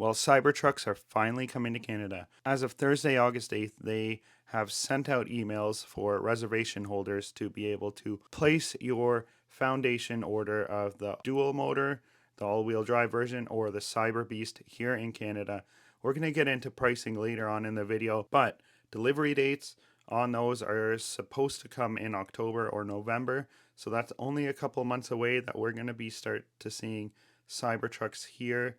Well, Cybertrucks are finally coming to Canada. As of Thursday, August 8th, they have sent out emails for reservation holders to be able to place your foundation order of the dual motor, the all-wheel drive version, or the Cyber Beast here in Canada. We're going to get into pricing later on in the video, but delivery dates on those are supposed to come in October or November. So that's only a couple months away that we're going to be start to seeing Cybertrucks here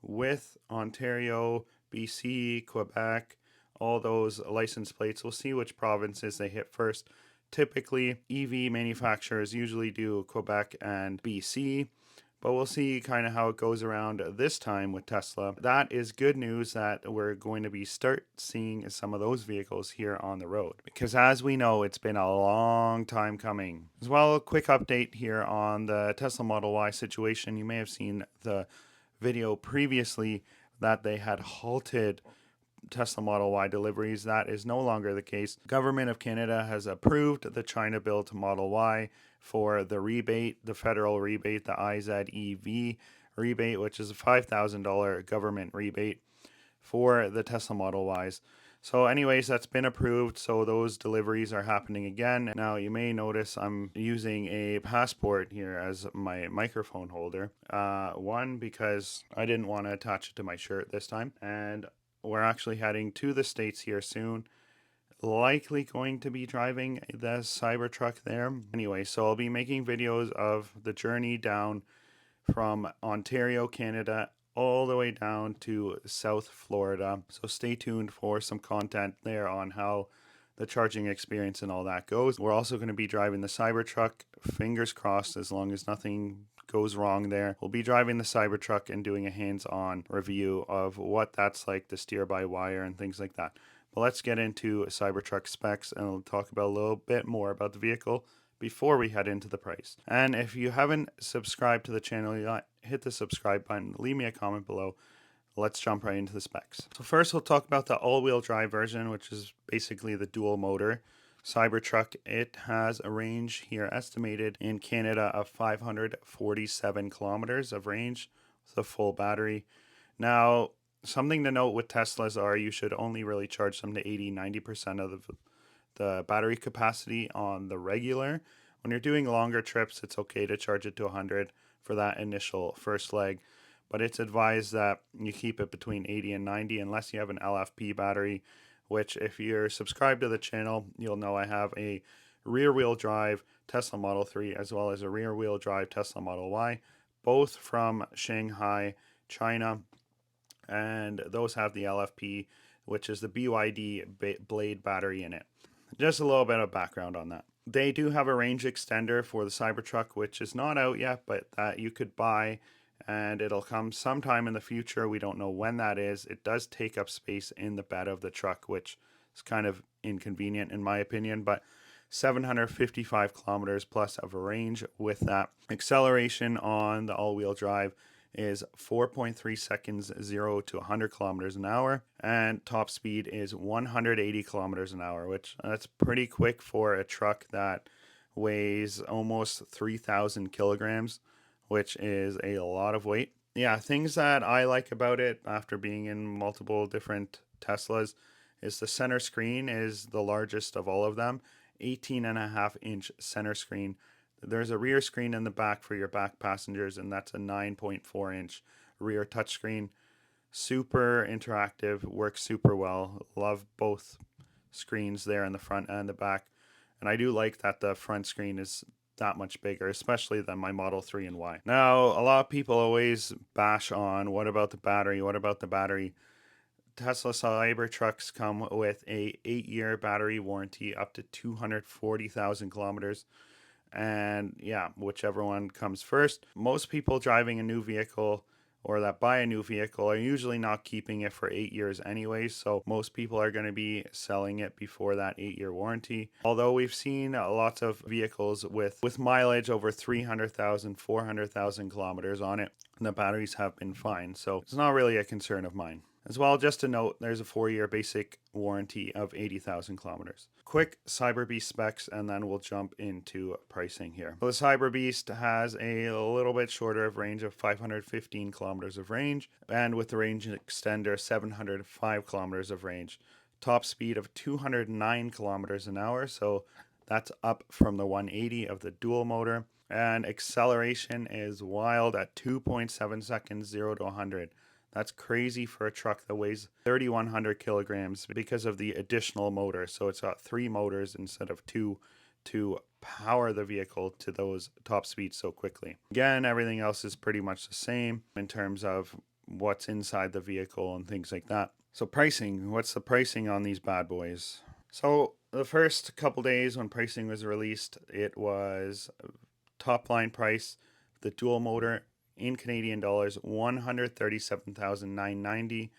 with Ontario, BC, Quebec, all those license plates. We'll see which provinces they hit first. Typically, EV manufacturers usually do Quebec and BC, but we'll see kind of how it goes around this time with Tesla. That is good news that we're going to be start seeing some of those vehicles here on the road, because as we know, it's been a long time coming. As well, a quick update here on the Tesla Model Y situation. You may have seen the video previously that they had halted Tesla Model Y deliveries. That is no longer the case. Government of Canada has approved the China-built Model Y for the rebate, the federal rebate, the IZEV rebate, which is a $5,000 government rebate for the Tesla Model Ys. So anyways, that's been approved, so those deliveries are happening again. Now, you may notice I'm using a passport here as my microphone holder. One, because I didn't want to attach it to my shirt this time, and we're actually heading to the States here soon. Likely going to be driving the Cybertruck there. Anyway, so I'll be making videos of the journey down from Ontario, Canada, all the way down to South Florida. So stay tuned for some content there on how the charging experience and all that goes. We're also going to be driving the Cybertruck. Fingers crossed, as long as nothing goes wrong there. We'll be driving the Cybertruck and doing a hands-on review of what that's like to steer by wire and things like that. But let's get into Cybertruck specs, and we'll talk about a little bit more about the vehicle before we head into the price. And if you haven't subscribed to the channel, hit the subscribe button, leave me a comment below. Let's jump right into the specs. So first we'll talk about the all-wheel drive version, which is basically the dual motor Cybertruck. It has a range here estimated in Canada of 547 kilometers of range with a full battery. Now, something to note with Teslas are you should only really charge them to 80-90% of the battery capacity on the regular. When you're doing longer trips, it's okay to charge it to 100 for that initial first leg, but it's advised that you keep it between 80 and 90 unless you have an LFP battery, which if you're subscribed to the channel, you'll know I have a rear-wheel drive Tesla Model 3 as well as a rear-wheel drive Tesla Model Y, both from Shanghai, China, and those have the LFP, which is the BYD blade battery in it. Just a little bit of background on that. They do have a range extender for the Cybertruck, which is not out yet, but that you could buy, and it'll come sometime in the future. We don't know when that is. It does take up space in the bed of the truck, which is kind of inconvenient in my opinion, but 755 kilometers plus of a range with that. Acceleration on the all-wheel drive is 4.3 seconds 0 to 100 kilometers an hour, and top speed is 180 kilometers an hour, which that's pretty quick for a truck that weighs almost 3,000 kilograms, which is a lot of weight. Yeah, things that I like about it after being in multiple different Teslas is the center screen is the largest of all of them, 18.5-inch center screen. There's a rear screen in the back for your back passengers, and that's a 9.4-inch rear touchscreen. Super interactive, works super well. Love both screens there in the front and the back. And I do like that the front screen is that much bigger, especially than my Model 3 and Y. Now, a lot of people always bash on, what about the battery? What about the battery? Tesla Cybertrucks come with a 8-year battery warranty up to 240,000 kilometers. And yeah, whichever one comes first. Most people driving a new vehicle or that buy a new vehicle are usually not keeping it for 8 years anyway, so most people are going to be selling it before that 8-year warranty. Although we've seen lots of vehicles with mileage over 300,000, 400,000 kilometers on it, and the batteries have been fine, so it's not really a concern of mine. As well, just a note, there's a 4-year basic warranty of 80,000 kilometers. Quick Cyber Beast specs, and then we'll jump into pricing here. So the Cyber Beast has a little bit shorter of range of 515 kilometers of range, and with the range extender 705 kilometers of range. Top speed of 209 kilometers an hour, so that's up from the 180 of the dual motor. And acceleration is wild at 2.7 seconds, 0 to 100. That's crazy for a truck that weighs 3,100 kilograms because of the additional motor. So it's got 3 motors instead of 2 to power the vehicle to those top speeds so quickly. Again, everything else is pretty much the same in terms of what's inside the vehicle and things like that. So pricing, what's the pricing on these bad boys? So the first couple days when pricing was released, it was top line price, the dual motor in Canadian dollars, $137,990.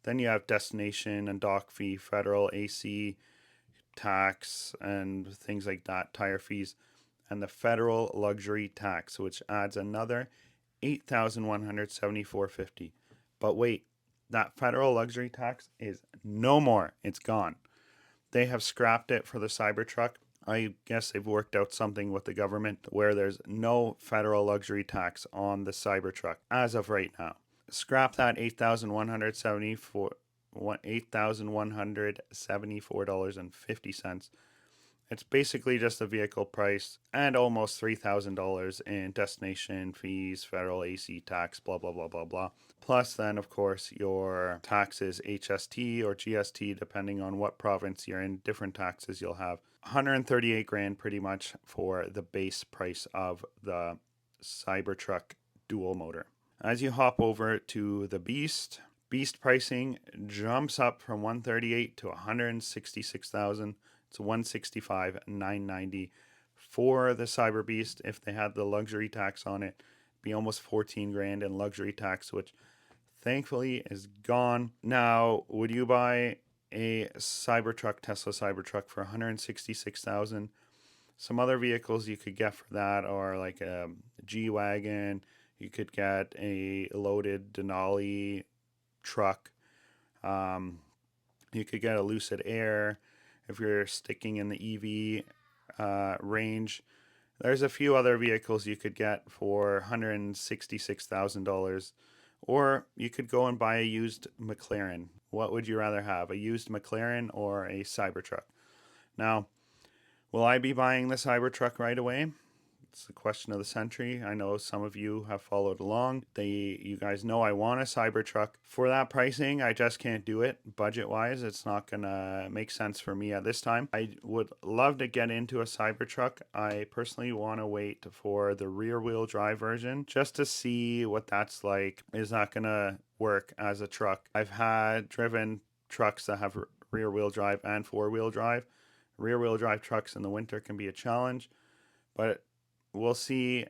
Then you have destination and dock fee, federal, AC, tax, and things like that, tire fees, and the federal luxury tax, which adds another $8,174.50. But wait, that federal luxury tax is no more. It's gone. They have scrapped it for the Cybertruck. I guess they've worked out something with the government where there's no federal luxury tax on the Cybertruck as of right now. Scrap that $8,174.50. It's basically just the vehicle price and almost $3,000 in destination fees, federal AC tax, blah, blah, blah, blah, blah. Plus then, of course, your taxes, HST or GST, depending on what province you're in, different taxes you'll have. 138 grand pretty much for the base price of the Cybertruck dual motor. As you hop over to the Beast pricing jumps up from 138 to 166,000. It's 165,990 for the Cyber Beast. If they had the luxury tax on it, it'd be almost 14 grand in luxury tax, which thankfully is gone. Now, would you buy a Cybertruck, Tesla Cybertruck, for 166,000? Some other vehicles you could get for that are like a G-Wagon. You could get a loaded Denali truck. You could get a Lucid Air. If you're sticking in the EV range, there's a few other vehicles you could get for $166,000, or you could go and buy a used McLaren. What would you rather have, a used McLaren or a Cybertruck? Now, will I be buying the Cybertruck right away? It's the question of the century. I know some of you have followed along. You guys know I want a Cybertruck. For that pricing, I just can't do it. Budget-wise, it's not going to make sense for me at this time. I would love to get into a Cybertruck. I personally want to wait for the rear-wheel drive version just to see what that's like. Is that going to work as a truck? I've had driven trucks that have rear-wheel drive and four-wheel drive. Rear-wheel drive trucks in the winter can be a challenge, but we'll see,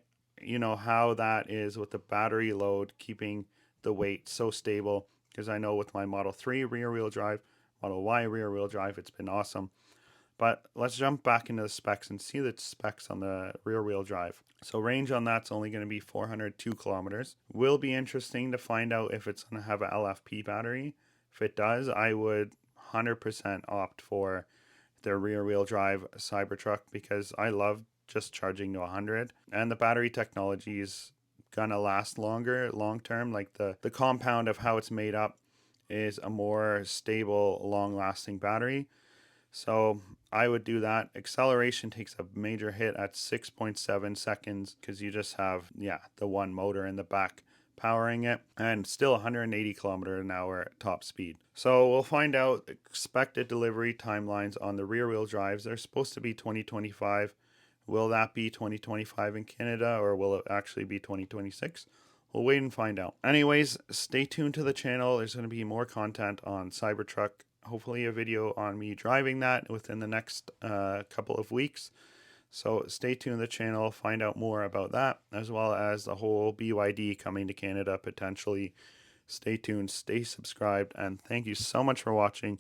how that is with the battery load, keeping the weight so stable. Because I know with my Model 3 rear-wheel drive, Model Y rear-wheel drive, it's been awesome. But let's jump back into the specs and see the specs on the rear-wheel drive. So range on that's only going to be 402 kilometers. Will be interesting to find out if it's going to have an LFP battery. If it does, I would 100% opt for the rear-wheel drive Cybertruck because I love just charging to 100, and the battery technology is gonna last longer long term. Like the compound of how it's made up is a more stable, long lasting battery, so I would do that. Acceleration takes a major hit at 6.7 seconds because you just have the one motor in the back powering it, and still 180 kilometer an hour top speed. So we'll find out expected delivery timelines on the rear wheel drives. They're supposed to be 2025. Will that be 2025 in Canada, or will it actually be 2026? We'll wait and find out. Anyways, stay tuned to the channel. There's going to be more content on Cybertruck. Hopefully a video on me driving that within the next couple of weeks. So stay tuned to the channel, find out more about that, as well as the whole BYD coming to Canada potentially. Stay tuned, stay subscribed, and thank you so much for watching.